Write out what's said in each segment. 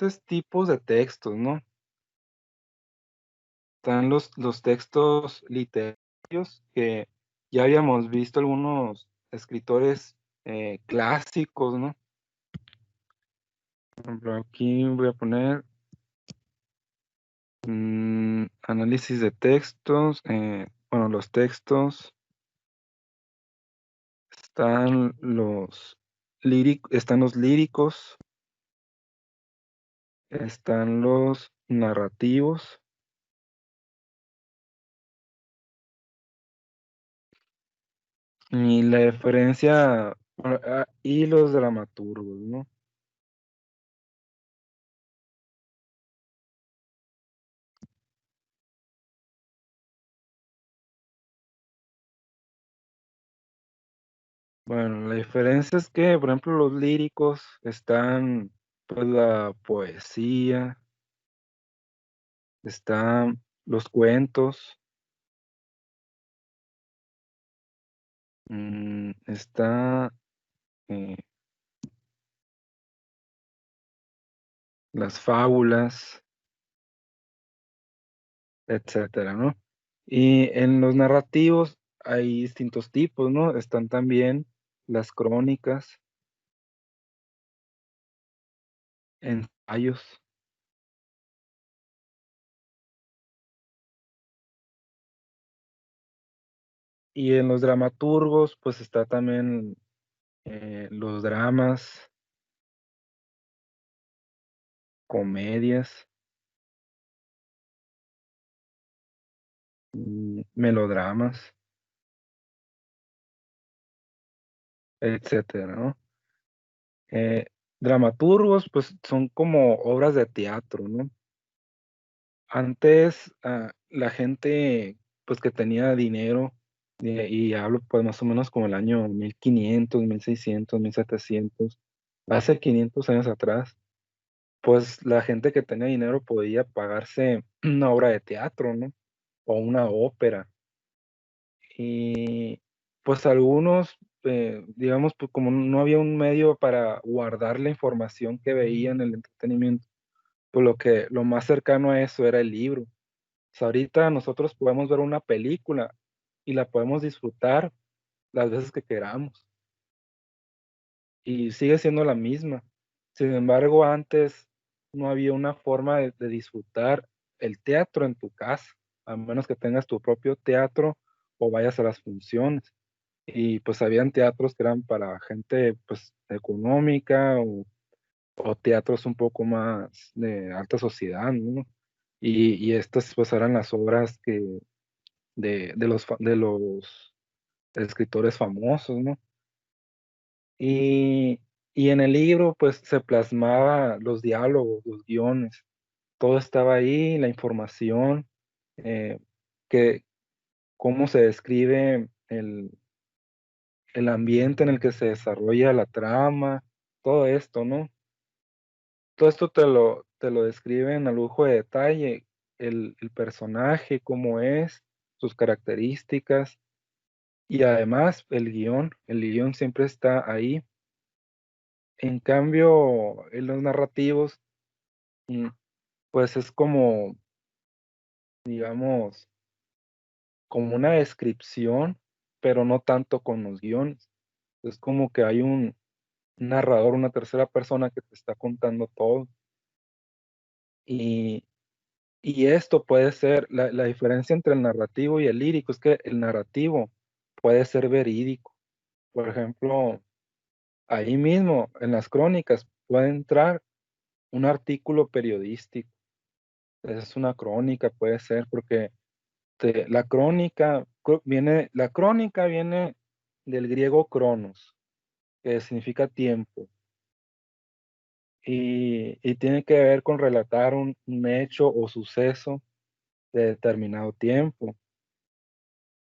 diferentes tipos de textos, ¿no? Están los textos literarios que ya habíamos visto algunos escritores, clásicos, ¿no? Por ejemplo, aquí voy a poner, análisis de textos, bueno, los textos, están los líricos, están los narrativos y la diferencia, y los dramaturgos, ¿no? Bueno, la diferencia es que, por ejemplo, los líricos están, pues, la poesía, están los cuentos, está, eh, las fábulas, etcétera, ¿no? Y en los narrativos hay distintos tipos, ¿no? Están también las crónicas, ensayos, y en los dramaturgos, pues, está también, los dramas, comedias, melodramas, etcétera, ¿no? Eh, Dramaturgos, pues, son como obras de teatro, ¿no? Antes, la gente, pues, que tenía dinero, y hablo, pues, más o menos como el año 1500, 1600, 1700, hace 500 años atrás, pues, la gente que tenía dinero podía pagarse una obra de teatro, ¿no? O una ópera. Y, pues, algunos, digamos, pues, como no había un medio para guardar la información que veían, el entretenimiento, pues, lo más cercano a eso era el libro. O sea, ahorita nosotros podemos ver una película y la podemos disfrutar las veces que queramos, y sigue siendo la misma. Sin embargo, antes no había una forma de disfrutar el teatro en tu casa, a menos que tengas tu propio teatro o vayas a las funciones. Y, pues, habían teatros que eran para gente, pues, económica o teatros un poco más de alta sociedad, ¿no? Y estas, pues, eran las obras que de los escritores famosos, ¿no? Y y en el libro, pues, se plasmaba los diálogos, los guiones, todo estaba ahí, la información, eh, que cómo se describe el ambiente en el que se desarrolla la trama, todo esto, ¿no? Todo esto te lo describen a lujo de detalle, el personaje, cómo es, sus características y además el guión siempre está ahí. En cambio, en los narrativos, mm, pues es como, digamos, como una descripción, pero no tanto con los guiones. Es como que hay un narrador, una tercera persona que te está contando todo. Y y esto puede ser la diferencia entre el narrativo y el lírico, es que el narrativo puede ser verídico. Por ejemplo, ahí mismo en las crónicas puede entrar un artículo periodístico. Es una crónica, puede ser, porque la crónica viene del griego cronos, que significa tiempo, y tiene que ver con relatar un hecho o suceso de determinado tiempo.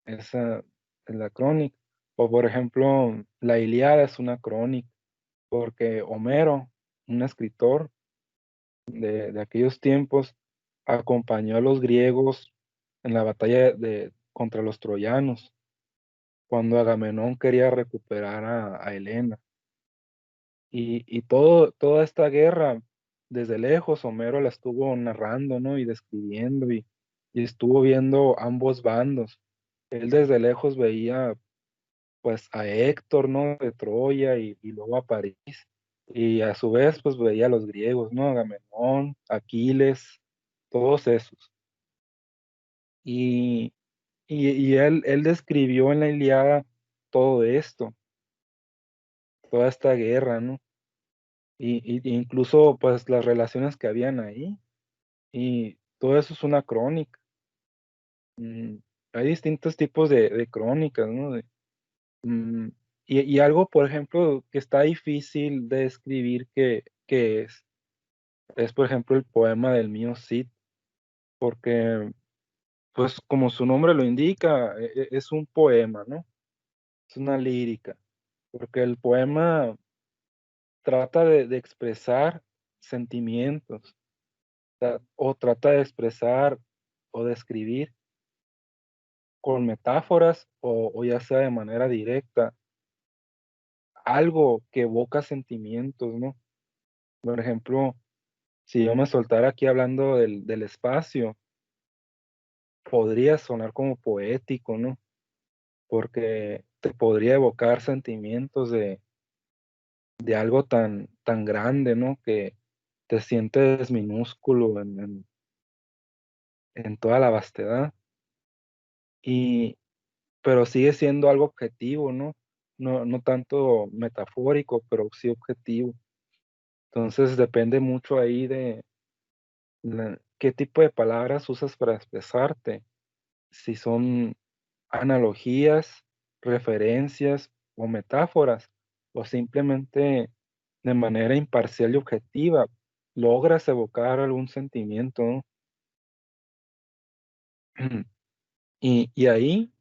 Esa es la crónica. O, por ejemplo, la Ilíada es una crónica, porque Homero, un escritor de aquellos tiempos, acompañó a los griegos en la batalla contra los troyanos, cuando Agamenón quería recuperar a Helena. Y toda esta guerra, desde lejos Homero la estuvo narrando, ¿no? Y describiendo y estuvo viendo ambos bandos. Él desde lejos veía, pues, a Héctor, ¿no? De Troya y luego a París. Y a su vez, pues, veía a los griegos, ¿no? Agamenón, Aquiles, todos esos. Y él describió en la Ilíada todo esto, toda esta guerra, ¿no? Incluso, pues, las relaciones que habían ahí, y todo eso es una crónica. Mm, hay distintos tipos de crónicas, ¿no? Mm, y algo, por ejemplo, que está difícil de escribir que es, por ejemplo, el poema del mío Cid, porque, pues, como su nombre lo indica, es un poema, ¿no? Es una lírica, porque el poema trata de expresar sentimientos, o trata de expresar o de escribir con metáforas o ya sea de manera directa, algo que evoca sentimientos, ¿no? Por ejemplo, si yo me soltara aquí hablando del espacio, podría sonar como poético, ¿no? Porque te podría evocar sentimientos de algo tan grande, ¿no? Que te sientes minúsculo en toda la vastedad. Y pero sigue siendo algo objetivo, ¿no? No tanto metafórico, pero sí objetivo. Entonces, depende mucho ahí de qué tipo de palabras usas para expresarte, si son analogías, referencias o metáforas, o simplemente de manera imparcial y objetiva logras evocar algún sentimiento, ¿no? Y ahí,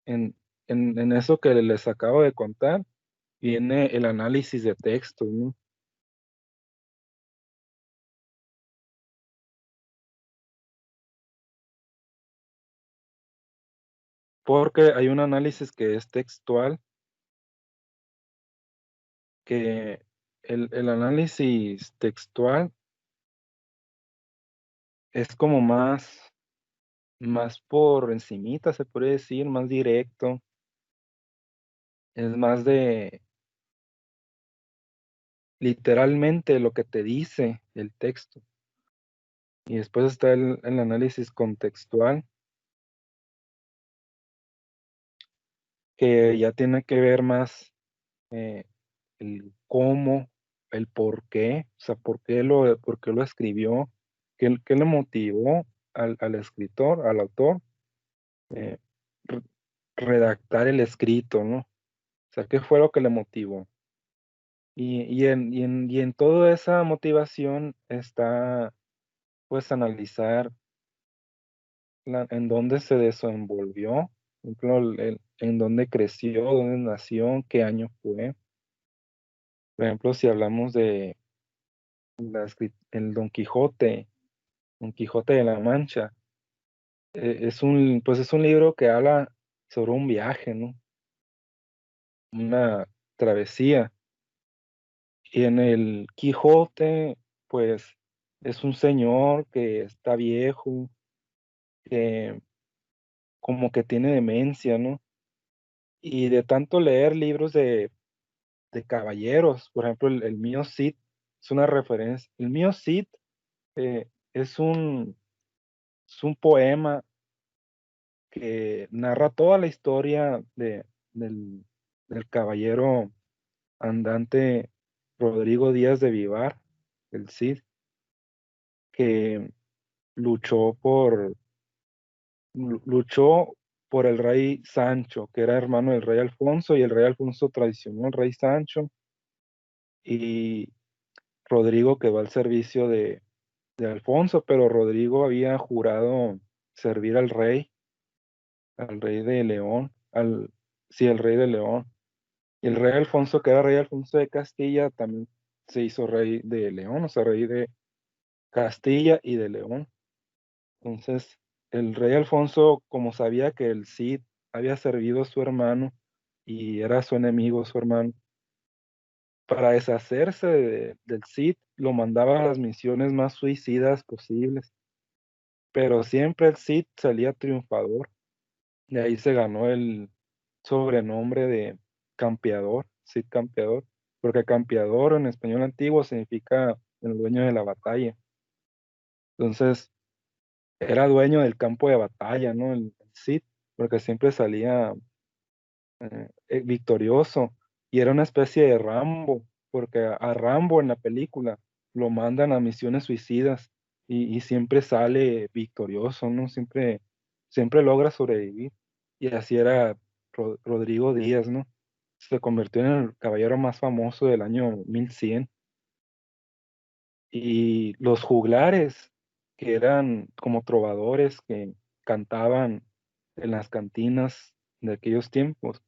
en en eso que les acabo de contar, viene el análisis de textos, ¿no? Porque hay un análisis que es textual, que el análisis textual es como más por encimita, se puede decir, más directo, es más de literalmente lo que te dice el texto. Y después está el análisis contextual, que ya tiene que ver más, el cómo, el por qué, o sea, por qué lo escribió, qué le motivó al escritor, al autor, eh, re redactar el escrito, ¿no? O sea, ¿qué fue lo que le motivó? Y en toda esa motivación está, pues, analizar en dónde se desenvolvió, por ejemplo, en dónde creció, dónde nació, qué año fue. Por ejemplo, si hablamos de el Don Quijote de la Mancha, es un libro que habla sobre un viaje, ¿no? Una travesía. Y en el Quijote, pues, es un señor que está viejo, que como que tiene demencia, ¿no? Y de tanto leer libros de caballeros, por ejemplo, el mío Cid es una referencia. El mío Cid, es un poema que narra toda la historia del del caballero andante Rodrigo Díaz de Vivar, el Cid, que luchó luchó por el rey Sancho, que era hermano del rey Alfonso, y el rey Alfonso traicionó al rey Sancho, y Rodrigo quedó al servicio de Alfonso, pero Rodrigo había jurado servir al rey de León, sí, al rey de León. Y el rey Alfonso, que era rey Alfonso de Castilla, también se hizo rey de León, o sea, rey de Castilla y de León. Entonces, el rey Alfonso, como sabía que el Cid había servido a su hermano y era su enemigo su hermano, para deshacerse del Cid, lo mandaba a las misiones más suicidas posibles, pero siempre el Cid salía triunfador. De ahí se ganó el sobrenombre de Campeador, Cid Campeador, porque campeador en español antiguo significa el dueño de la batalla. Entonces, era dueño del campo de batalla, ¿no? El Cid, porque siempre salía victorioso y era una especie de Rambo, porque a Rambo en la película lo mandan a misiones suicidas y siempre sale victorioso, ¿no? Siempre logra sobrevivir. Y así era Rodrigo Díaz, ¿no? Se convirtió en el caballero más famoso del año 1100. Y los juglares, que eran como trovadores que cantaban en las cantinas de aquellos tiempos,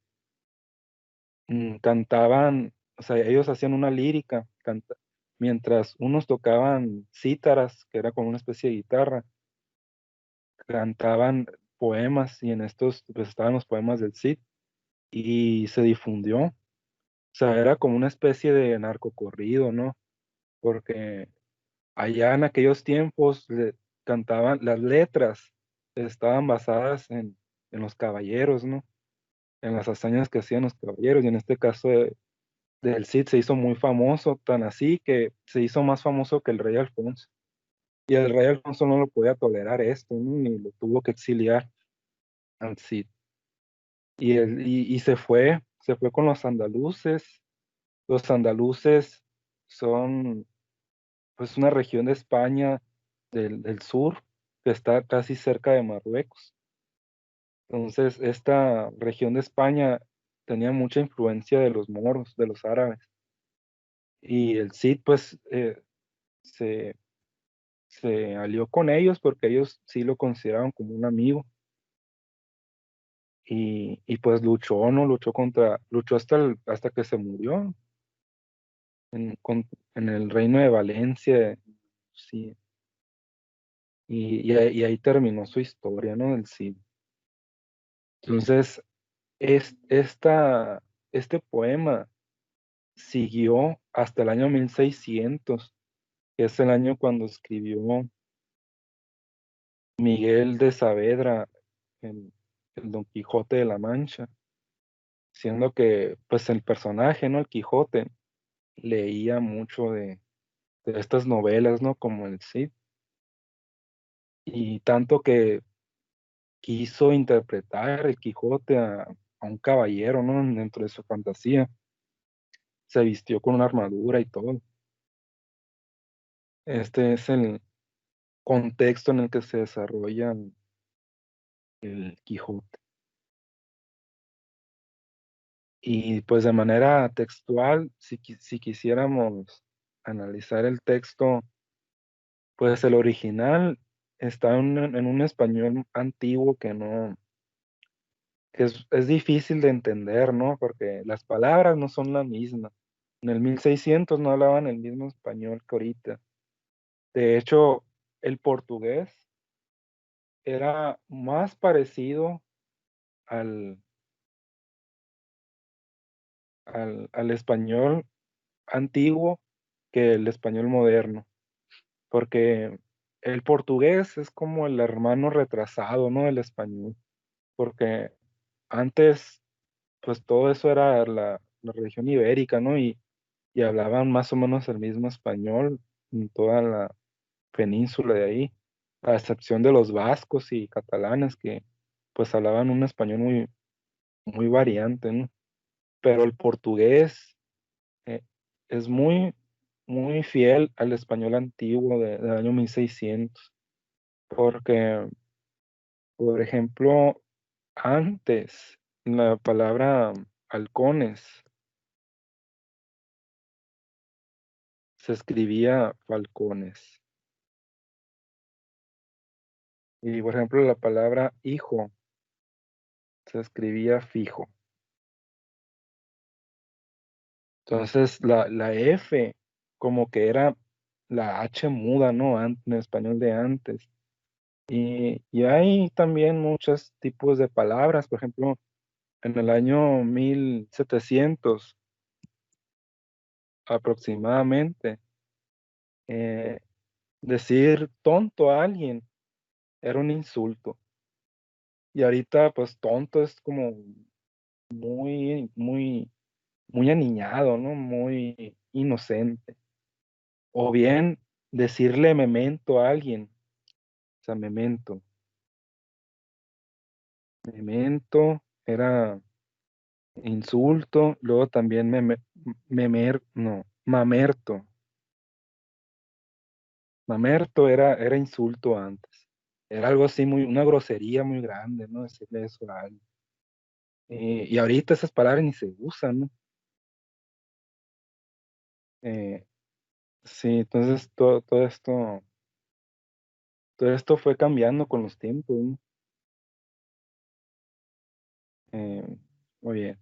cantaban, o sea, ellos hacían una lírica, mientras unos tocaban cítaras, que era como una especie de guitarra, cantaban poemas y en estos pues estaban los poemas del Cid y se difundió. O sea, era como una especie de narcocorrido, ¿no? Porque allá en aquellos tiempos cantaban, las letras estaban basadas en los caballeros, ¿no? En las hazañas que hacían los caballeros y en este caso del Cid se hizo muy famoso, tan así que se hizo más famoso que el rey Alfonso. Y el rey Alfonso no lo podía tolerar esto, ¿no? Y lo tuvo que exiliar al Cid. Y se fue con los andaluces. Los andaluces son pues una región de España del sur que está casi cerca de Marruecos. Entonces, esta región de España tenía mucha influencia de los moros, de los árabes. Y el Cid, pues, se, se alió con ellos porque ellos sí lo consideraban como un amigo y pues luchó, ¿no? Luchó hasta que se murió en el reino de Valencia, sí, y ahí terminó su historia, ¿no? Del Cid. Entonces, este poema siguió hasta el año 1600, que es el año cuando escribió Miguel de Saavedra, el, el Don Quijote de la Mancha, siendo que pues el personaje, ¿no? El Quijote, leía mucho de estas novelas, ¿no? Como el Cid, y tanto que quiso interpretar el Quijote a un caballero, ¿no? Dentro de su fantasía, se vistió con una armadura y todo. Este es el contexto en el que se desarrolla el Quijote. Y pues de manera textual, si quisiéramos analizar el texto, pues el original está en un español antiguo que no, que es difícil de entender, ¿no? Porque las palabras no son la misma. En el 1600 no hablaban el mismo español que ahorita. De hecho, el portugués era más parecido al, al español antiguo que el español moderno, porque el portugués es como el hermano retrasado, ¿no? Del español, porque antes, pues todo eso era la región ibérica, ¿no? Y hablaban más o menos el mismo español en toda la península de ahí, a excepción de los vascos y catalanes que pues hablaban un español muy variante, ¿no? Pero el portugués eh, es muy fiel al español antiguo del año 1600, porque, por ejemplo, antes la palabra halcones se escribía falcones. Y, por ejemplo, la palabra hijo se escribía fijo. Entonces, la F como que era la H muda, ¿no? En español de antes. Y hay también muchos tipos de palabras. Por ejemplo, en el año 1700 aproximadamente, eh, decir tonto a alguien era un insulto. Y ahorita, pues, tonto es como muy, muy aniñado, ¿no? Muy inocente. O bien decirle memento a alguien, o sea, memento. Memento era insulto, luego también mamerto. Mamerto era insulto antes. Era algo así muy una grosería muy grande, ¿no? Decirle eso a alguien. Y ahorita esas palabras ni se usan, ¿no? Eh, sí, entonces todo esto fue cambiando con los tiempos, ¿no? Muy bien.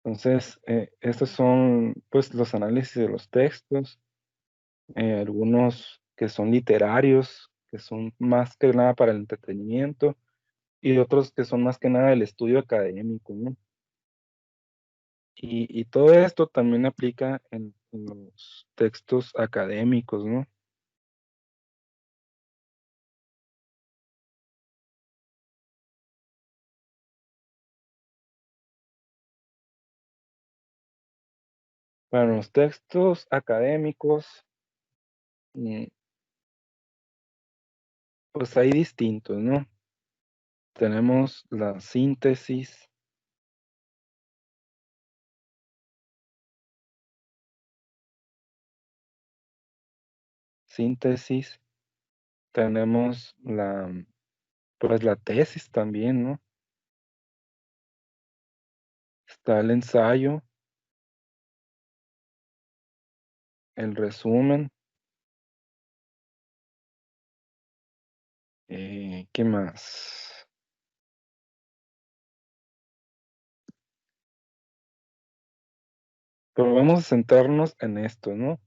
Entonces, estos son, pues, los análisis de los textos, algunos que son literarios, que son más que nada para el entretenimiento, y otros que son más que nada el estudio académico, ¿no? Y todo esto también aplica en los textos académicos, ¿no? Para los textos académicos, mm, pues hay distintos, ¿no? Tenemos la síntesis, tenemos pues la tesis también, ¿no? Está el ensayo, el resumen, ¿qué más? Pero vamos a centrarnos en esto, ¿no?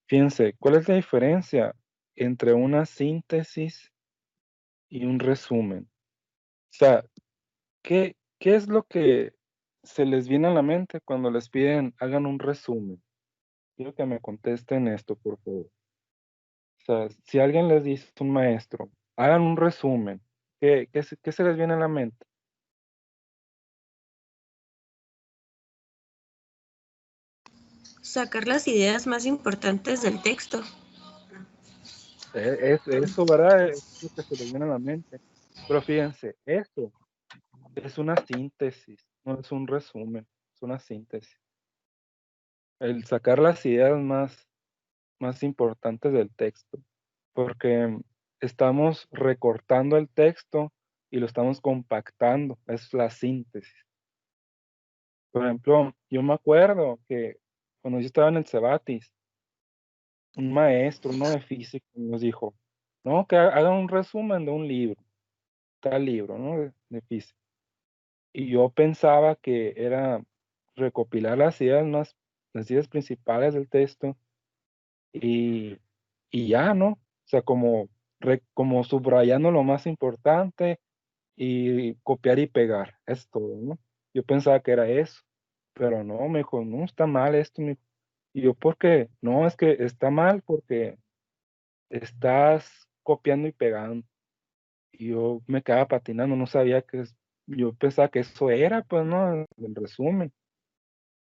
Fíjense, ¿cuál es la diferencia entre una síntesis y un resumen? O sea, ¿qué es lo que se les viene a la mente cuando les piden hagan un resumen? Quiero que me contesten esto, por favor. O sea, si alguien les dice, un maestro, hagan un resumen, ¿qué se les viene a la mente? Sacar las ideas más importantes del texto. Es eso, ¿verdad? Es lo que se les viene a la mente. Pero fíjense, eso es una síntesis, no es un resumen, es una síntesis. El sacar las ideas más importantes del texto, porque estamos recortando el texto y lo estamos compactando, es la síntesis. Por ejemplo, yo me acuerdo que cuando yo estaba en el Cebatis, un maestro, uno de física, nos dijo, no, que hagan un resumen de un libro, tal libro, ¿no? De física. Y yo pensaba que era recopilar las ideas principales del texto y, y ya, ¿no? O sea, como subrayando lo más importante y copiar y pegar, es todo, ¿no? Yo pensaba que era eso, pero no, me dijo, no, está mal esto, me dijo. Y yo, ¿por qué? No, es que está mal porque estás copiando y pegando. Y yo me quedaba patinando, no sabía yo pensaba que eso era, pues, ¿no? El resumen.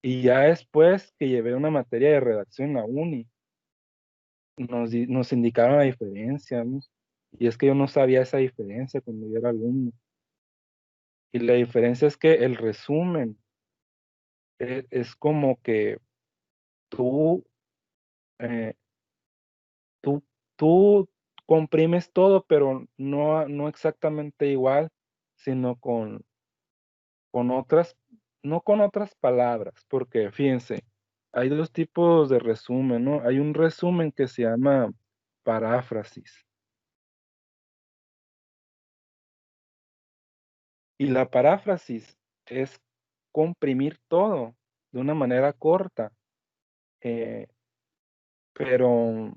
Y ya después que llevé una materia de redacción en la uni, nos indicaron la diferencia, ¿no? Y es que yo no sabía esa diferencia cuando yo era alumno. Y la diferencia es que el resumen es como que tú, eh, tú, tú comprimes todo, pero no exactamente igual, sino con otras, no con otras palabras, porque fíjense, hay dos tipos de resumen, ¿no? Hay un resumen que se llama paráfrasis. Y la paráfrasis es comprimir todo de una manera corta, eh, pero,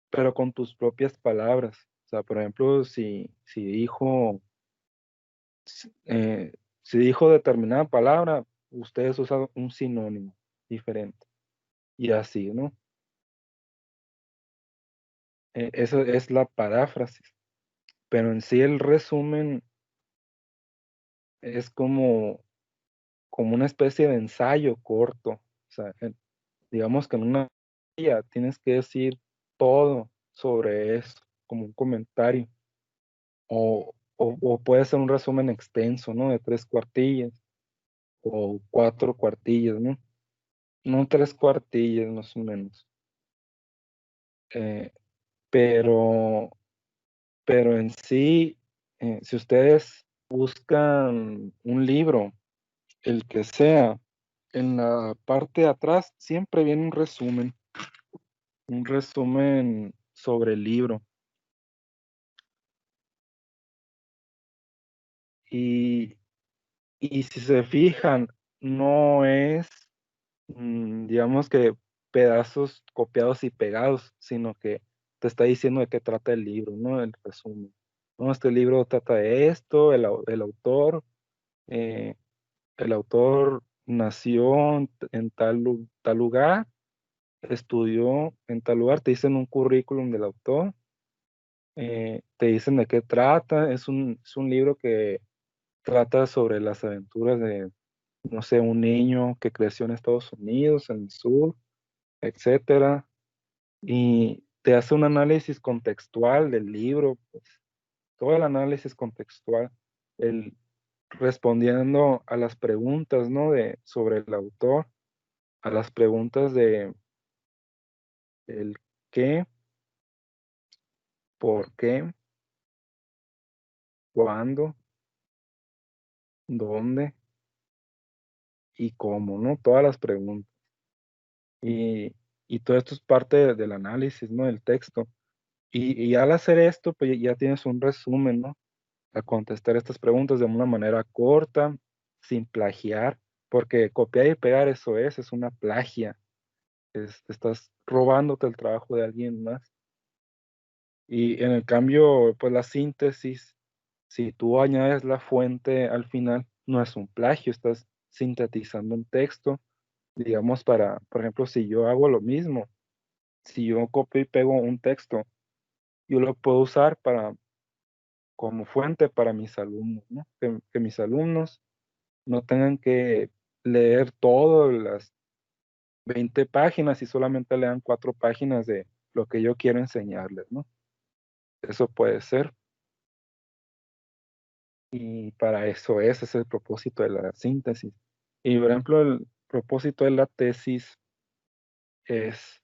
pero con tus propias palabras. O sea, por ejemplo, eh, si dijo determinada palabra, ustedes usan un sinónimo diferente. y así, ¿no? Eso es la paráfrasis, pero en sí el resumen es como una especie de ensayo corto. O sea, digamos que en una ya tienes que decir todo sobre eso, como un comentario. O puede ser un resumen extenso, ¿no? De 3 cuartillas o 4 cuartillas, ¿no? No 3 cuartillas, más o menos. Eh, pero, pero en sí, si ustedes buscan un libro, el que sea, en la parte de atrás siempre viene un resumen sobre el libro. Y, y si se fijan, no es, digamos que pedazos copiados y pegados, sino que te está diciendo de qué trata el libro, ¿no? El resumen. No, este libro trata de esto, eh, el autor nació en tal lugar, estudió en tal lugar, te dicen un currículum del autor, te dicen de qué trata, es un libro que trata sobre las aventuras de, no sé, un niño que creció en Estados Unidos, en el sur, etcétera, y te hace un análisis contextual del libro, pues, todo el análisis contextual, el respondiendo a las preguntas, ¿no? Sobre el autor, a las preguntas de el qué, por qué, cuándo, dónde y cómo, ¿no? Todas las preguntas. Y, y todo esto es parte del análisis, ¿no? Del texto. Y al hacer esto, pues ya tienes un resumen, ¿no? A contestar estas preguntas de una manera corta, sin plagiar, porque copiar y pegar es una plagia. Estás robándote el trabajo de alguien más. Y en el cambio, pues la síntesis, si tú añades la fuente al final, no es un plagio, estás sintetizando un texto, digamos, por ejemplo, si yo hago lo mismo, si yo copio y pego un texto, yo lo puedo usar como fuente para mis alumnos, ¿no? Que mis alumnos no tengan que leer todas las 20 páginas y solamente lean 4 páginas de lo que yo quiero enseñarles, ¿no? Eso puede ser. Y para eso ese es el propósito de la síntesis. Y por ejemplo, el propósito de la tesis es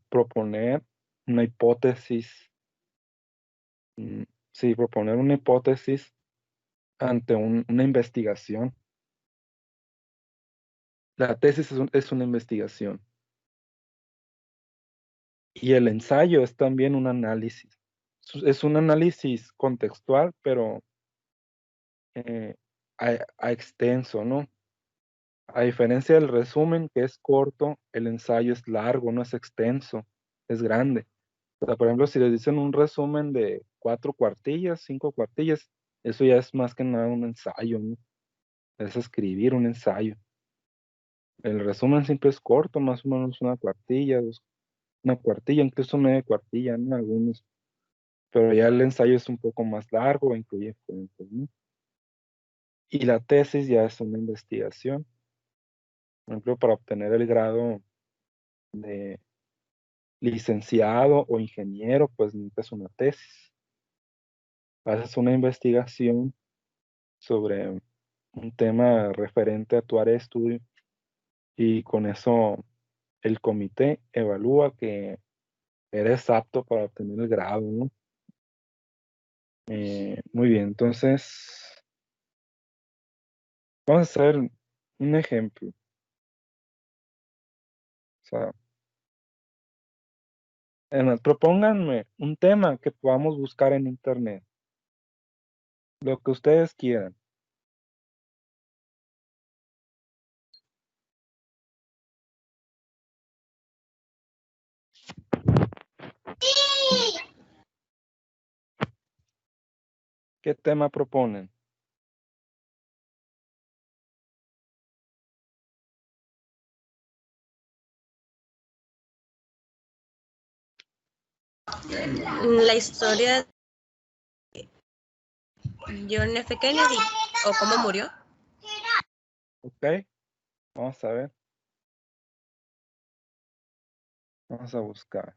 proponer una hipótesis, mm, sí, proponer una hipótesis ante una investigación. La tesis es una investigación y el ensayo es también un análisis. Es un análisis contextual, pero eh, a extenso, ¿no? A diferencia del resumen, que es corto, el ensayo es largo, no es extenso, es grande. O sea, por ejemplo, si les dicen un resumen de 4 cuartillas, 5 cuartillas, eso ya es más que nada un ensayo, ¿no? Es escribir un ensayo. El resumen siempre es corto, más o menos una cuartilla, una cuartilla, incluso media cuartilla, ¿no? Algunos. Pero ya el ensayo es un poco más largo, incluye fuentes, ¿no? Y la tesis ya es una investigación. Por ejemplo, para obtener el grado de licenciado o ingeniero, pues necesitas una tesis. Haces una investigación sobre un tema referente a tu área de estudio y con eso el comité evalúa que eres apto para obtener el grado, ¿no? Muy bien, entonces vamos a hacer un ejemplo. O sea, propónganme un tema que podamos buscar en internet, lo que ustedes quieran. ¿Qué tema proponen? La historia de John F. Kennedy o cómo murió. Ok, vamos a ver. Vamos a buscar.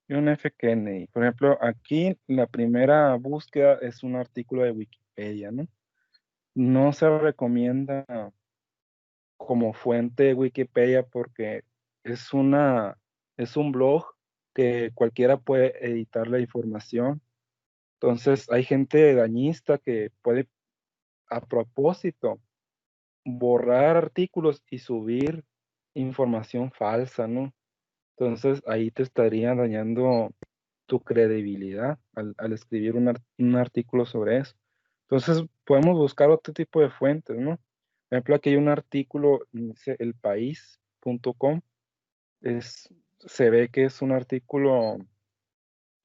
John F. Kennedy. Por ejemplo, aquí la primera búsqueda es un artículo de Wikipedia, ¿no? No se recomienda como fuente Wikipedia porque es es un blog que cualquiera puede editar la información. Entonces hay gente dañista que puede a propósito borrar artículos y subir información falsa, ¿no? Entonces ahí te estaría dañando tu credibilidad al escribir un artículo sobre eso. Entonces podemos buscar otro tipo de fuentes, ¿no? Por ejemplo, aquí hay un artículo, dice elpaís.com, se ve que es un artículo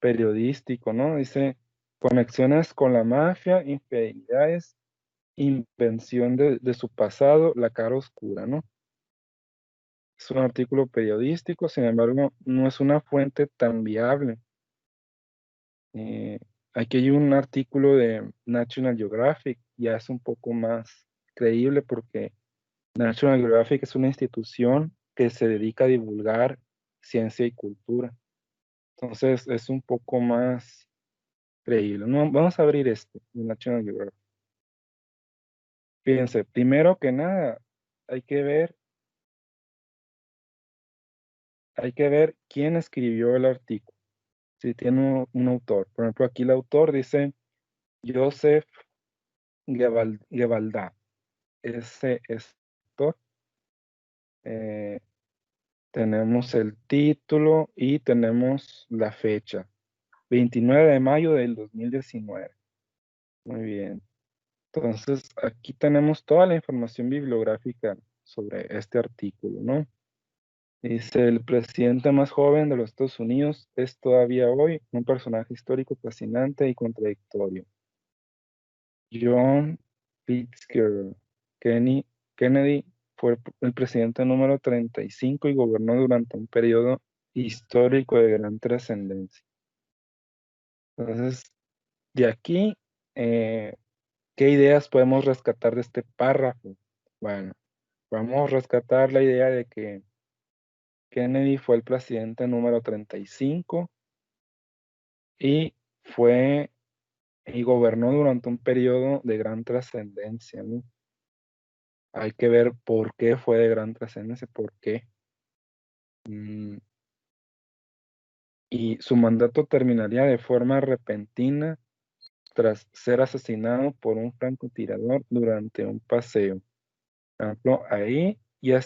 periodístico, ¿no? Dice conexiones con la mafia, infidelidades, invención de su pasado, la cara oscura, ¿no? Es un artículo periodístico, sin embargo, no es una fuente tan viable. Eh, Aquí hay un artículo de National Geographic, ya es un poco más creíble porque National Geographic es una institución que se dedica a divulgar ciencia y cultura. Entonces es un poco más creíble. No, vamos a abrir este, de National Geographic. Fíjense, primero que nada, hay que ver, hay que ver quién escribió el artículo, si tiene un autor. Por ejemplo, aquí el autor dice Joseph Gebaldá. Ese es el autor. Eh, Tenemos el título y tenemos la fecha, 29 de mayo del 2019. Muy bien. Entonces, aquí tenemos toda la información bibliográfica sobre este artículo, ¿no? Dice, el presidente más joven de los Estados Unidos es todavía hoy un personaje histórico fascinante y contradictorio. John Fitzgerald Kennedy fue el presidente número 35 y gobernó durante un periodo histórico de gran trascendencia. Entonces, de aquí, eh, ¿qué ideas podemos rescatar de este párrafo? Bueno, vamos a rescatar la idea de que Kennedy fue el presidente número 35 y fue y gobernó durante un periodo de gran trascendencia, ¿no? Hay que ver por qué fue de gran trascendencia, por qué. Mm, y su mandato terminaría de forma repentina tras ser asesinado por un francotirador durante un paseo. Por ejemplo, ahí ya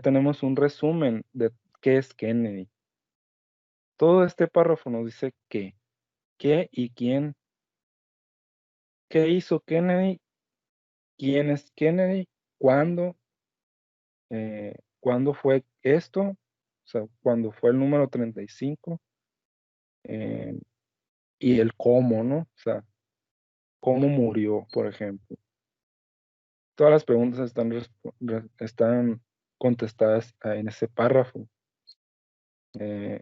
tenemos un resumen de qué es Kennedy. Todo este párrafo nos dice qué y quién, qué hizo Kennedy, quién es Kennedy, cuándo, cuándo fue esto, o sea, cuándo fue el número 35, eh, y el cómo, ¿no? O sea, cómo murió, por ejemplo. Todas las preguntas están contestadas en ese párrafo. Eh,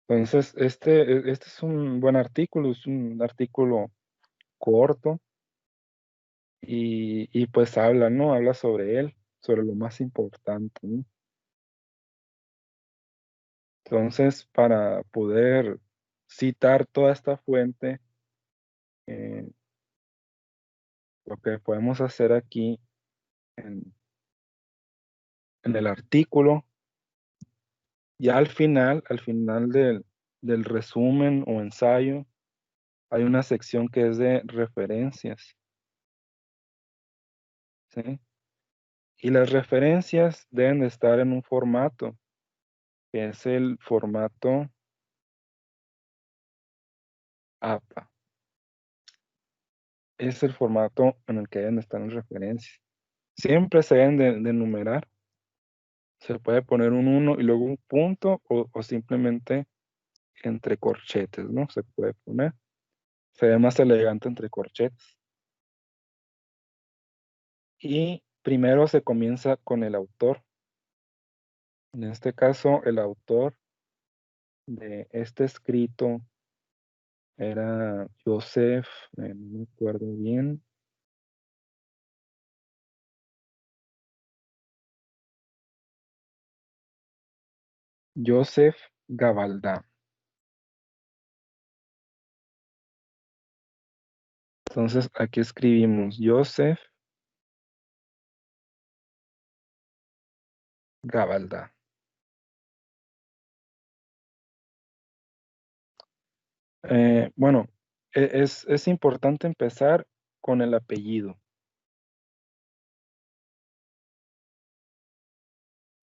entonces, este es un buen artículo, es un artículo corto y pues habla, ¿no? Habla sobre él, sobre lo más importante, ¿no? Entonces, para poder citar toda esta fuente, eh, lo que podemos hacer aquí en, en el artículo, ya al final del resumen o ensayo, hay una sección que es de referencias, ¿sí? Y las referencias deben de estar en un formato, que es el formato APA. Es el formato en el que deben de estar las referencias. Siempre se deben de numerar. Se puede poner un 1 y luego un punto o simplemente entre corchetes, ¿no? Se puede poner. Se ve más elegante entre corchetes. Y primero se comienza con el autor. En este caso, el autor de este escrito era Joseph, no me acuerdo bien. Joseph Gavaldà. Entonces aquí escribimos Joseph Gavaldà. Bueno, es importante empezar con el apellido.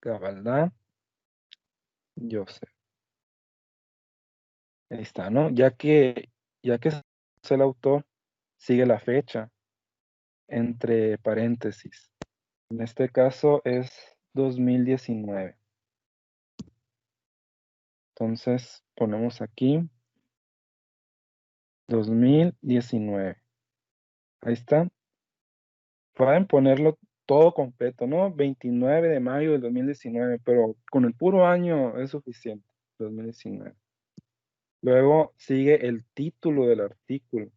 Gavaldà, Joseph. Ahí está, ¿no? Ya que es el autor, sigue la fecha entre paréntesis. En este caso es 2019. Entonces ponemos aquí 2019. Ahí está. Pueden ponerlo todo completo, ¿no? 29 de mayo del 2019, pero con el puro año es suficiente, 2019. Luego sigue el título del artículo.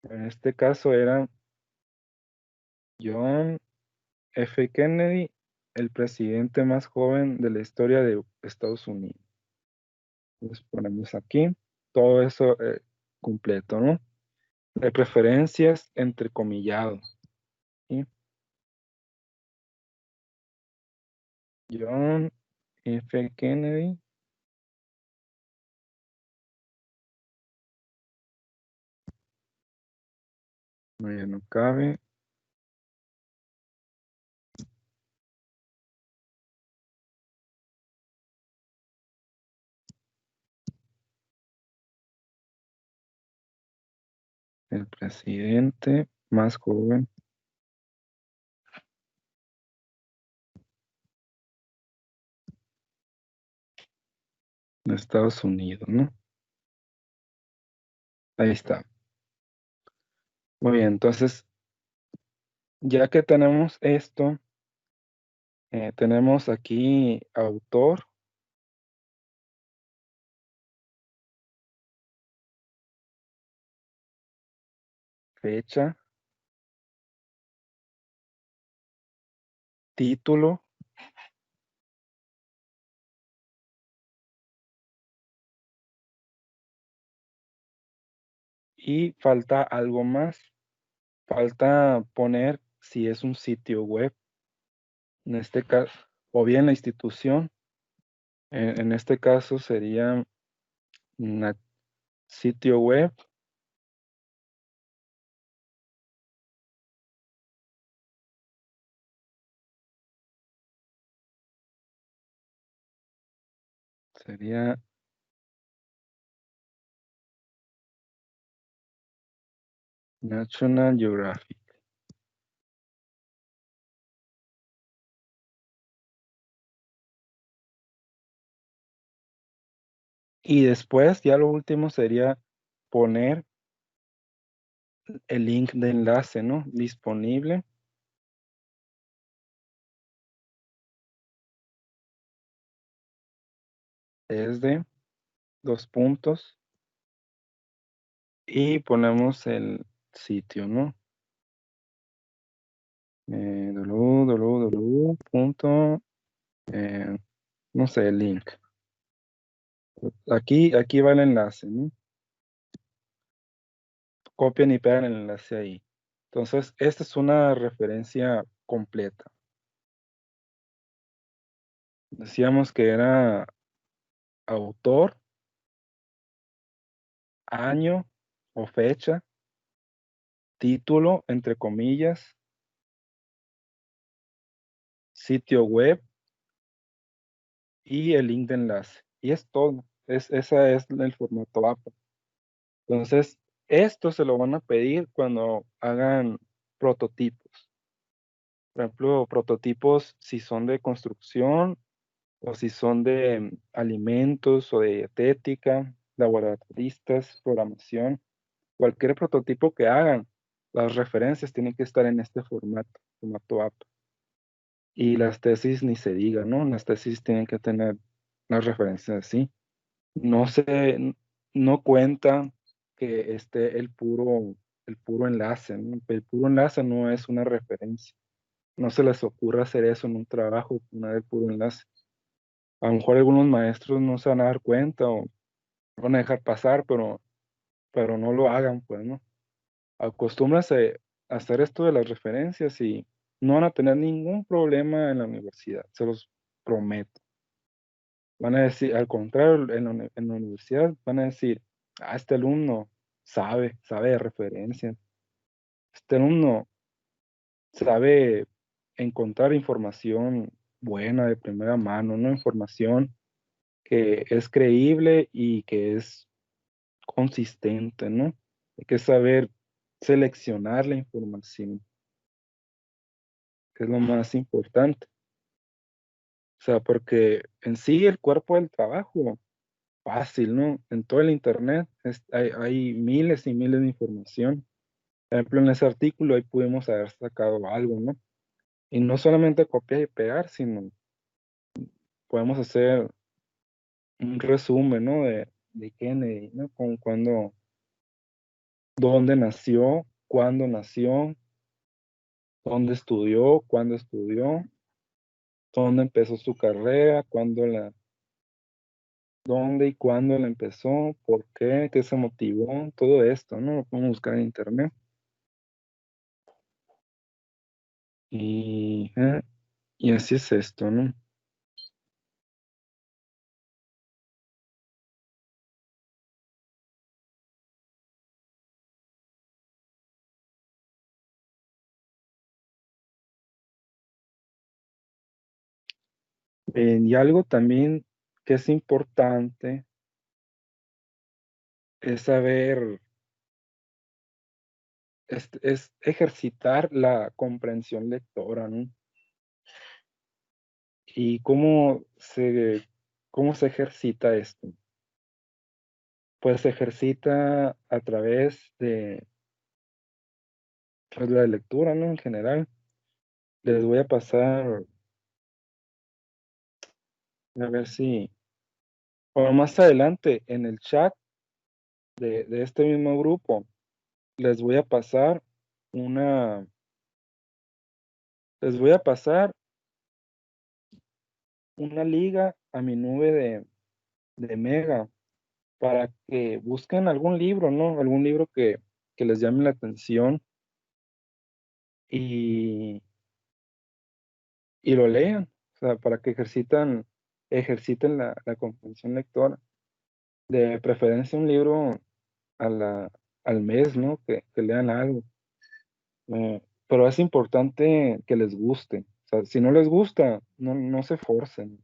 En este caso era John F. Kennedy, el presidente más joven de la historia de Estados Unidos. Entonces ponemos aquí todo eso completo, ¿no? De preferencias entrecomillados. ¿Sí? John F. Kennedy. No, ya no cabe. El presidente más joven de Estados Unidos, ¿no? Ahí está. Muy bien, entonces, ya que tenemos esto, tenemos aquí autor, fecha, título, y falta algo más. Falta poner si es un sitio web, en este caso, o bien la institución. En este caso sería un sitio web. Sería National Geographic. Y después, ya lo último sería poner el link de enlace, ¿no? Disponible desde dos puntos y ponemos el sitio, ¿no? www. No sé, el link. Aquí va el enlace, ¿no? Copian y pegan el enlace ahí. Entonces, esta es una referencia completa. Decíamos que era autor, año o fecha, título, entre comillas, sitio web y el link de enlace. Y es todo. Esa es el formato APA. Entonces, esto se lo van a pedir cuando hagan prototipos. Por ejemplo, prototipos si son de construcción o si son de alimentos o de dietética, laboratoristas, programación. cualquier prototipo que hagan, las referencias tienen que estar en este formato APA. Y las tesis ni se diga, ¿no? Las tesis tienen que tener las referencias así. No se, no cuenta que esté el puro enlace, ¿no? El puro enlace no es una referencia. No se les ocurra hacer eso en un trabajo, poner el puro enlace. A lo mejor algunos maestros no se van a dar cuenta o van a dejar pasar, pero no lo hagan, pues, ¿no? Acostúmbrase a hacer esto de las referencias y no van a tener ningún problema en la universidad, se los prometo. Van a decir, al contrario, en la universidad van a decir, este alumno sabe de referencias, este alumno sabe encontrar información buena de primera mano, ¿no? Información que es creíble y que es consistente, ¿no? Hay que saber seleccionar la información, que es lo más importante. O sea, porque en sí el cuerpo del trabajo, fácil, ¿no? En todo el internet hay miles y miles de información. Por ejemplo, en ese artículo ahí pudimos haber sacado algo, ¿no? Y no solamente copiar y pegar, sino podemos hacer un resumen, ¿no? De Kennedy, ¿no? Con cuándo, dónde nació, cuándo nació, dónde estudió, cuándo estudió, dónde empezó su carrera, dónde y cuándo la empezó, por qué se motivó, todo esto, ¿no? Lo podemos buscar en internet. Y, y así es esto, ¿no? Y algo también que es importante es saber, es ejercitar la comprensión lectora, ¿no? ¿Y cómo se ejercita esto? Pues se ejercita a través de pues, la lectura, ¿no? En general. Les voy a pasar, a ver si, o más adelante en el chat de este mismo grupo, les voy a pasar una, les voy a pasar una liga a mi nube de Mega para que busquen algún libro, ¿no? Algún libro que les llame la atención y, y lo lean, o sea, para que ejerciten la comprensión lectora. De preferencia un libro a al mes, ¿no? Que lean algo. Pero es importante que les guste. O sea, si no les gusta, no se forcen.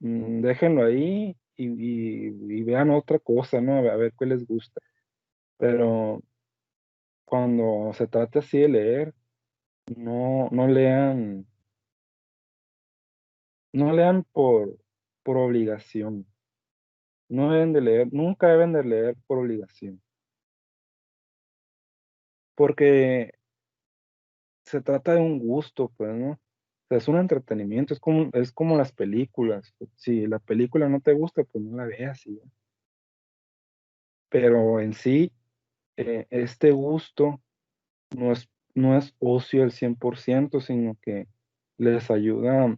Déjenlo ahí y vean otra cosa, ¿no? A ver qué les gusta. Pero cuando se trata así de leer, no lean, no lean por obligación. No deben de leer, nunca deben de leer por obligación. Porque se trata de un gusto, pues, ¿no? O sea, es un entretenimiento, es como las películas. Si la película no te gusta, pues no la veas y ya. Pero en sí, este gusto no es ocio al 100%, sino que les ayuda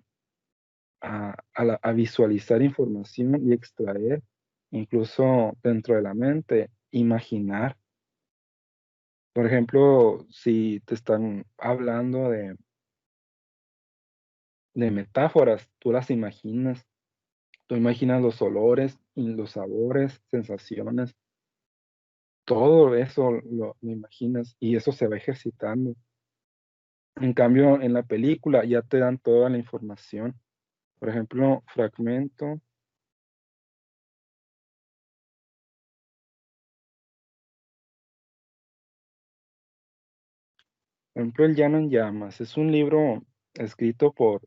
a visualizar información y extraer, incluso dentro de la mente, imaginar. Por ejemplo, si te están hablando de metáforas, tú las imaginas. Tú imaginas los olores y los sabores, sensaciones, todo eso lo imaginas y eso se va ejercitando. En cambio, en la película ya te dan toda la información. Por ejemplo, fragmento, por ejemplo, El Llano en Llamas. Es un libro escrito por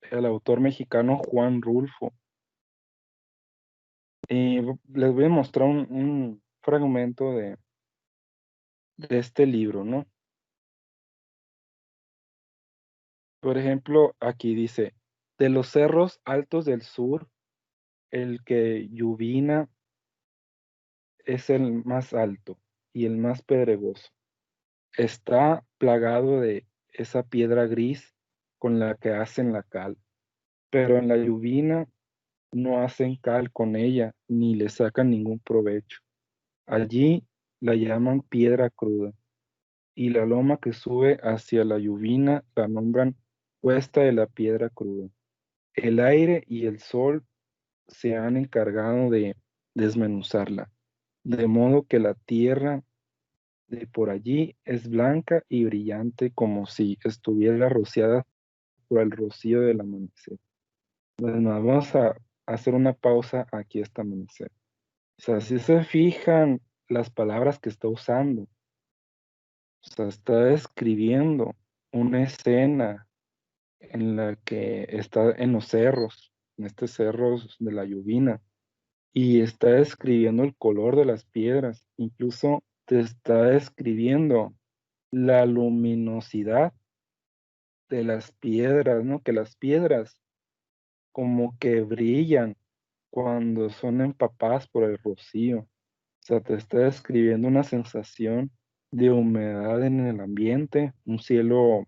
el autor mexicano Juan Rulfo. Y les voy a mostrar un fragmento de este libro, ¿no? Por ejemplo, aquí dice: "De los cerros altos del sur, el que Lluvina es el más alto y el más pedregoso. Está plagado de esa piedra gris con la que hacen la cal, pero en la Lluvina no hacen cal con ella ni le sacan ningún provecho. Allí la llaman piedra cruda, y la loma que sube hacia la Lluvina la nombran Cuesta de la Piedra Cruda. El aire y el sol se han encargado de desmenuzarla, de modo que la tierra de por allí es blanca y brillante como si estuviera rociada por el rocío del amanecer". Bueno, vamos a hacer una pausa aquí este amanecer. O sea, si se fijan las palabras que está usando, o sea, está describiendo una escena en la que está en los cerros, en estos cerros de la Lluvina, y está describiendo el color de las piedras, incluso te está describiendo la luminosidad de las piedras, ¿no? Que las piedras como que brillan cuando son empapadas por el rocío. O sea, te está describiendo una sensación de humedad en el ambiente, un cielo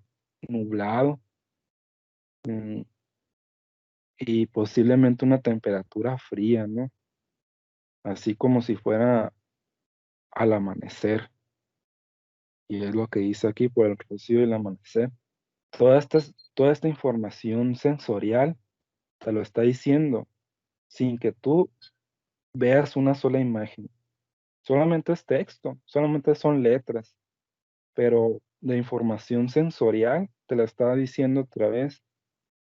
nublado, mm, y posiblemente una temperatura fría, ¿no? Así como si fuera al amanecer. Y es lo que dice aquí, por el rocío del amanecer. Toda esta información sensorial te lo está diciendo sin que tú veas una sola imagen. Solamente es texto, solamente son letras, pero de información sensorial te la está diciendo a través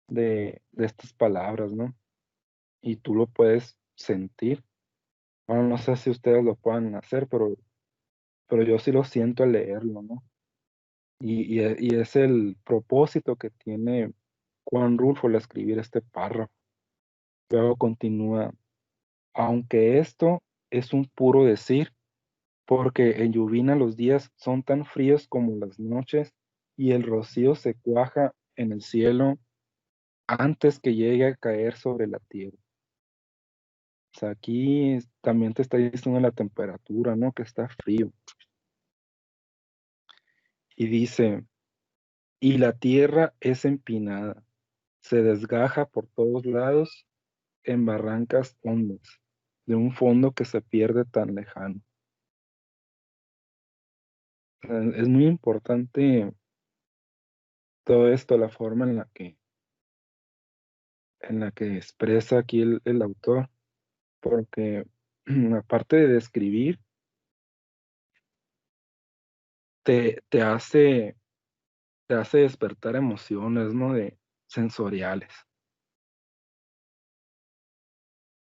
de estas palabras, ¿no? Y tú lo puedes sentir. Bueno, no sé si ustedes lo puedan hacer, pero yo sí lo siento al leerlo, ¿no? Y es el propósito que tiene Juan Rulfo al escribir este párrafo. Luego continúa: "Aunque esto es un puro decir, porque en Lluvina los días son tan fríos como las noches y el rocío se cuaja en el cielo antes que llegue a caer sobre la tierra". O sea, aquí también te está diciendo la temperatura, ¿no? Que está frío. Y dice: "Y la tierra es empinada, se desgaja por todos lados en barrancas hondas, de un fondo que se pierde tan lejano". Es muy importante todo esto, la forma en la que expresa aquí el autor, porque aparte de describir, te hace, te hace despertar emociones, ¿no? De sensoriales.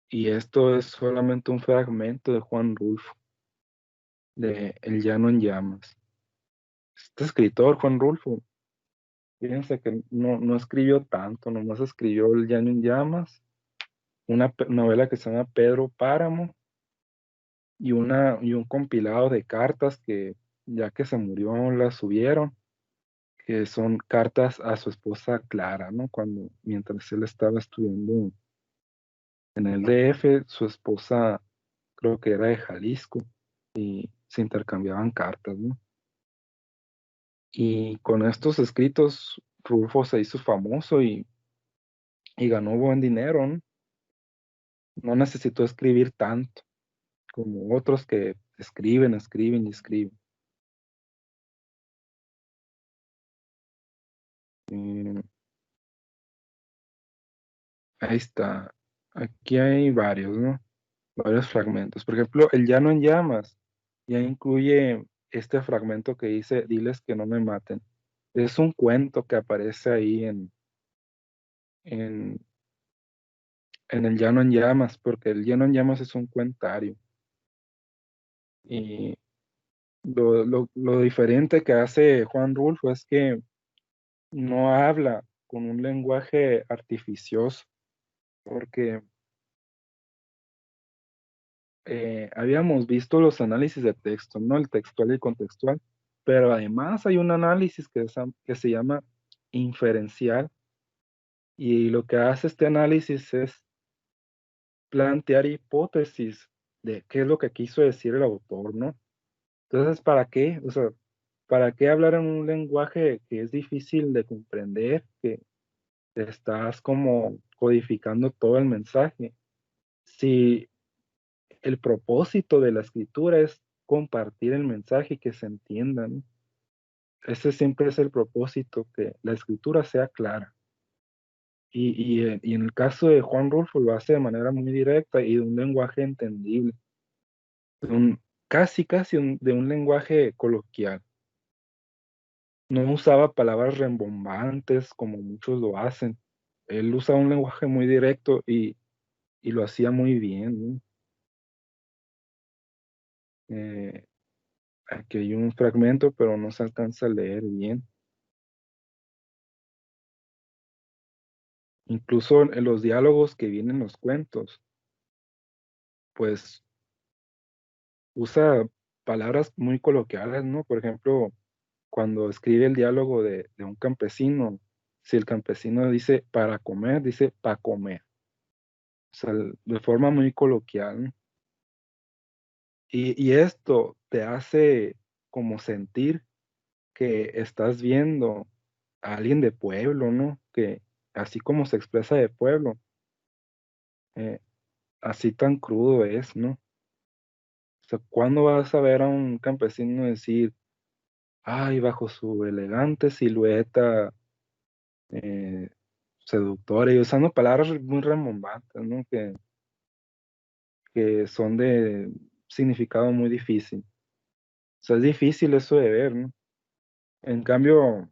Y esto es solamente un fragmento de Juan Rulfo, de El llano en llamas. Este escritor, Juan Rulfo, fíjense que no escribió tanto, nomás escribió El llano en llamas, una novela que se llama Pedro Páramo, y un compilado de cartas que, ya que se murió, las subieron, que son cartas a su esposa Clara, ¿no? Mientras él estaba estudiando en el DF, su esposa creo que era de Jalisco, se intercambiaban cartas, ¿no? Y con estos escritos, Rulfo se hizo famoso y ganó buen dinero, ¿no? No necesitó escribir tanto como otros que escriben, escriben y escriben. Eh, Ahí está. Aquí hay varios, ¿no? Varios fragmentos. Por ejemplo, El llano en llamas ya incluye este fragmento que dice: "Diles que no me maten". Es un cuento que aparece ahí en, en El llano en llamas, porque El llano en llamas es un cuentario. Y lo diferente que hace Juan Rulfo es que no habla con un lenguaje artificioso, porque habíamos visto los análisis de texto, ¿no? El textual y el contextual, pero además hay un análisis que se llama inferencial, y lo que hace este análisis es plantear hipótesis de qué es lo que quiso decir el autor, ¿no? Entonces, ¿para qué? O sea, ¿para qué hablar en un lenguaje que es difícil de comprender, que estás como codificando todo el mensaje? Si el propósito de la escritura es compartir el mensaje y que se entienda, ¿no? Ese siempre es el propósito, que la escritura sea clara. Y en el caso de Juan Rulfo lo hace de manera muy directa y de un lenguaje entendible, de de un lenguaje coloquial. No usaba palabras rembombantes como muchos lo hacen. Él usaba un lenguaje muy directo y lo hacía muy bien, ¿no? Eh, Aquí hay un fragmento, pero no se alcanza a leer bien. Incluso en los diálogos que vienen en los cuentos, pues usa palabras muy coloquiales, ¿no? Por ejemplo, cuando escribe el diálogo de un campesino, si el campesino dice para comer, dice pa' comer. O sea, de forma muy coloquial, ¿no? Y esto te hace como sentir que estás viendo a alguien de pueblo, ¿no? Que así como se expresa de pueblo, eh, así tan crudo es, ¿no? O sea, ¿cuándo vas a ver a un campesino decir, ay, bajo su elegante silueta eh, seductora, y usando palabras muy rembombantes, ¿no? Que son de significado muy difícil. O sea, es difícil eso de ver, ¿no? En cambio,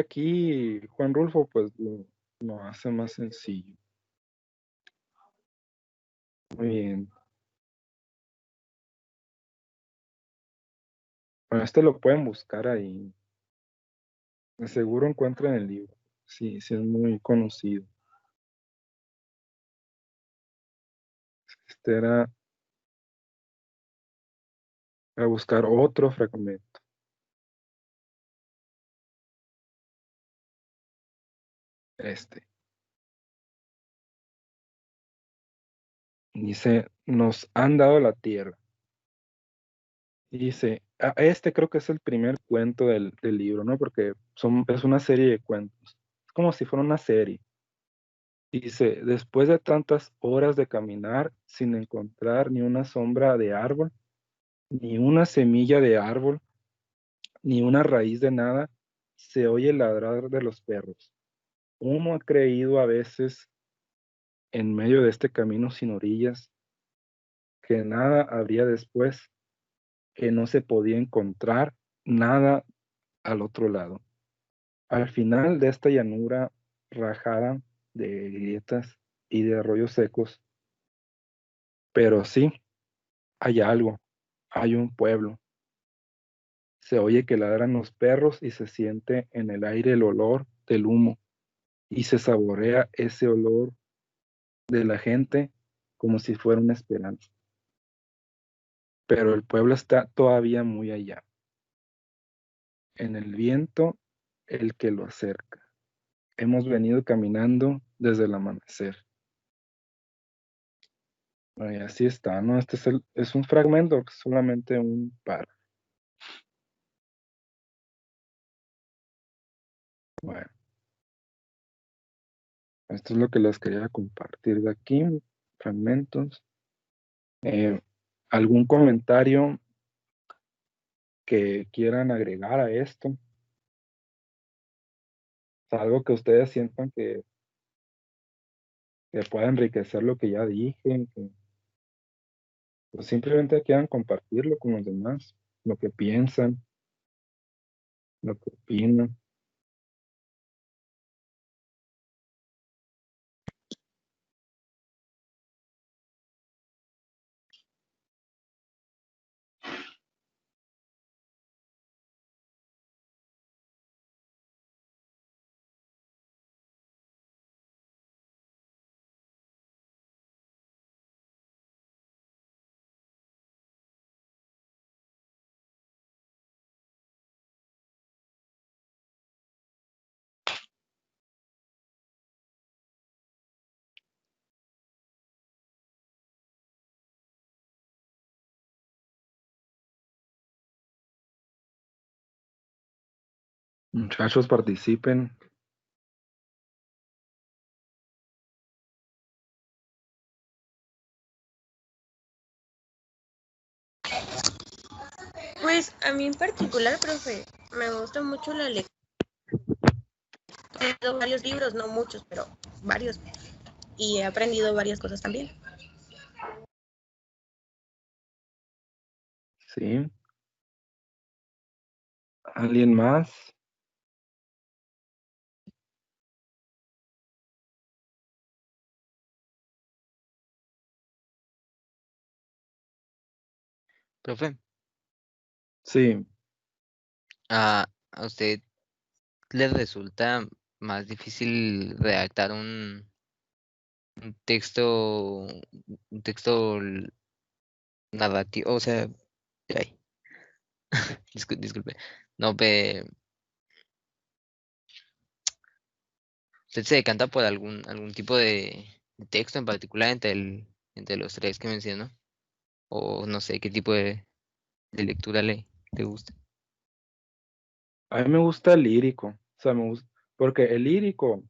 aquí Juan Rulfo pues lo hace más sencillo. Muy bien. Bueno, este lo pueden buscar ahí. De seguro encuentran el libro. Sí, sí es muy conocido. Este era a buscar otro fragmento. Este. Dice, nos han dado la tierra. Y dice, este creo que es el primer cuento del libro, ¿no? Porque es una serie de cuentos. Es como si fuera una serie. Dice, después de tantas horas de caminar sin encontrar ni una sombra de árbol, ni una semilla de árbol, ni una raíz de nada, se oye el ladrar de los perros. Uno ha creído a veces, en medio de este camino sin orillas, que nada habría después, que no se podía encontrar nada al otro lado. Al final de esta llanura rajada de grietas y de arroyos secos, pero sí, hay algo, hay un pueblo. Se oye que ladran los perros y se siente en el aire el olor del humo y se saborea ese olor de la gente como si fuera una esperanza. Pero el pueblo está todavía muy allá, en el viento el que lo acerca. Hemos venido caminando desde el amanecer. Y así está, ¿no? Este es un fragmento, solamente un par. Bueno, esto es lo que les quería compartir de aquí, fragmentos. Eh, ¿Algún comentario que quieran agregar a esto? O sea, algo que ustedes sientan que pueda enriquecer lo que ya dije, que pues, simplemente quieran compartirlo con los demás, lo que piensan, lo que opinan. Muchachos, participen. Pues a mí en particular, profe, me gusta mucho la lectura. He leído varios libros, no muchos, pero varios. Y he aprendido varias cosas también. Sí. ¿Alguien más? Profe, Sí. ¿a usted le resulta más difícil redactar un texto, un texto narrativo? O sea, ay, disculpe, no, ¿usted se decanta por algún tipo de texto en particular entre los tres que mencionó? O no sé qué tipo de lectura le gusta. A mí me gusta el lírico. O sea, me gusta, porque el lírico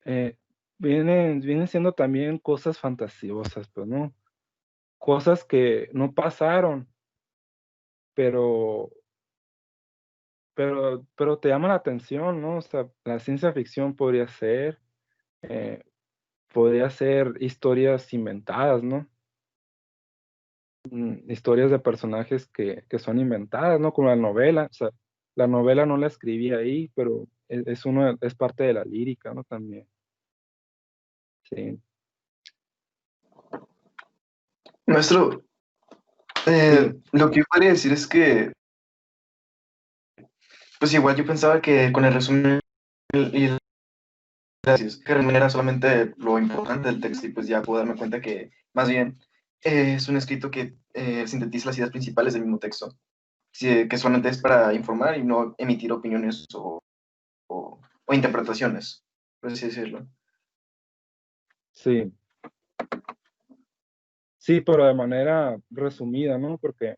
eh, viene siendo también cosas fantasiosas, pues, ¿no? Cosas que no pasaron, pero, pero te llama la atención, ¿no? O sea, la ciencia ficción eh, podría ser historias inventadas, ¿no? Historias de personajes que son inventadas, ¿no? Como la novela, o sea, la novela no la escribí ahí, pero es parte de la lírica, ¿no? También, sí. Maestro, Sí, lo que yo podría decir es que, pues igual yo pensaba que con el resumen y el gracias, que resumen era solamente lo importante del texto y pues ya puedo darme cuenta que más bien es un escrito que sintetiza las ideas principales del mismo texto, sí, que solamente es para informar y no emitir opiniones o interpretaciones, por así decirlo. sí, sí, pero de manera resumida, ¿no? Porque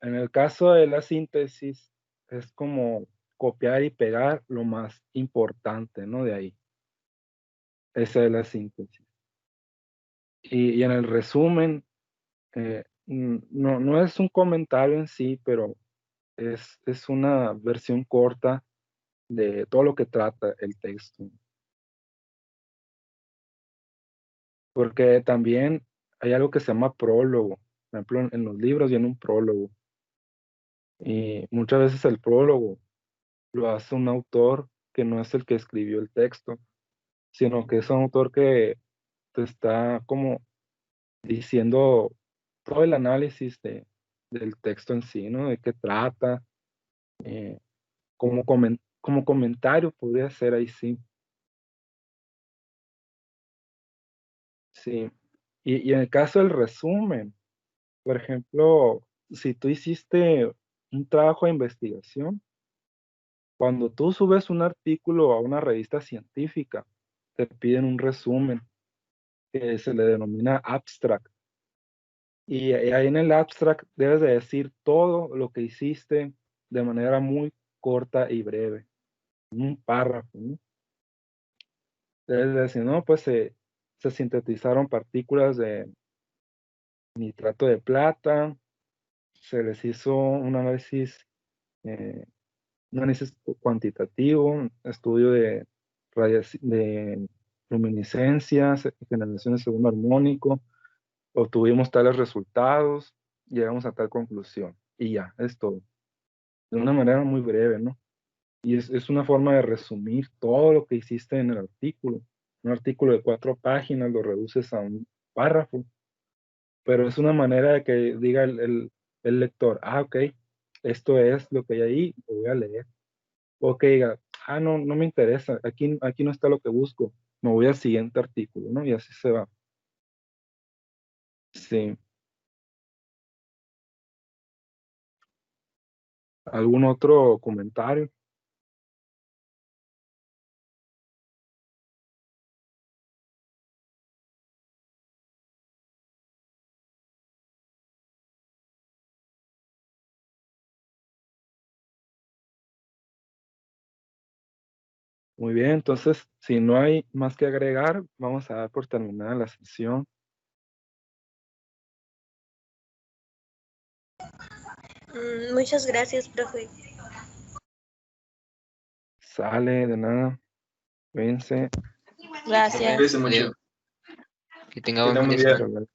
en el caso de la síntesis es como copiar y pegar lo más importante, ¿no? De ahí. Esa es la síntesis. Y en el resumen, no es un comentario en sí, pero es una versión corta de todo lo que trata el texto. Porque también hay algo que se llama prólogo. Por ejemplo, en los libros viene un prólogo. Y muchas veces el prólogo lo hace un autor que no es el que escribió el texto, sino que es un autor que te está como diciendo todo el análisis del texto en sí, ¿no? De qué trata, eh, como comentario podría ser ahí sí. Sí. Y en el caso del resumen, por ejemplo, si tú hiciste un trabajo de investigación, cuando tú subes un artículo a una revista científica, te piden un resumen que se le denomina abstract. Y ahí en el abstract debes de decir todo lo que hiciste de manera muy corta y breve, un párrafo, ¿no? Debes de decir, no, pues se sintetizaron partículas de nitrato de plata, se les hizo eh, un análisis cuantitativo, un estudio de, de luminiscencias, generación de segundo armónico, obtuvimos tales resultados, llegamos a tal conclusión. Y ya, es todo. De una manera muy breve, ¿no? Y es una forma de resumir todo lo que hiciste en el artículo. Un artículo de 4 páginas lo reduces a un párrafo, pero es una manera de que diga el lector, ah, ok, esto es lo que hay ahí, lo voy a leer. O que diga, ah, no, no me interesa, aquí no está lo que busco, me voy al siguiente artículo, ¿no? Y así se va. Sí. ¿Algún otro comentario? Muy bien, entonces, si no hay más que agregar, vamos a dar por terminada la sesión. Muchas gracias, profe. Sale, de nada. Cuídense. Gracias. Cuídense mucho. Adiós. Que tenga Que buen fin tengan de buen día. semana. Hasta luego.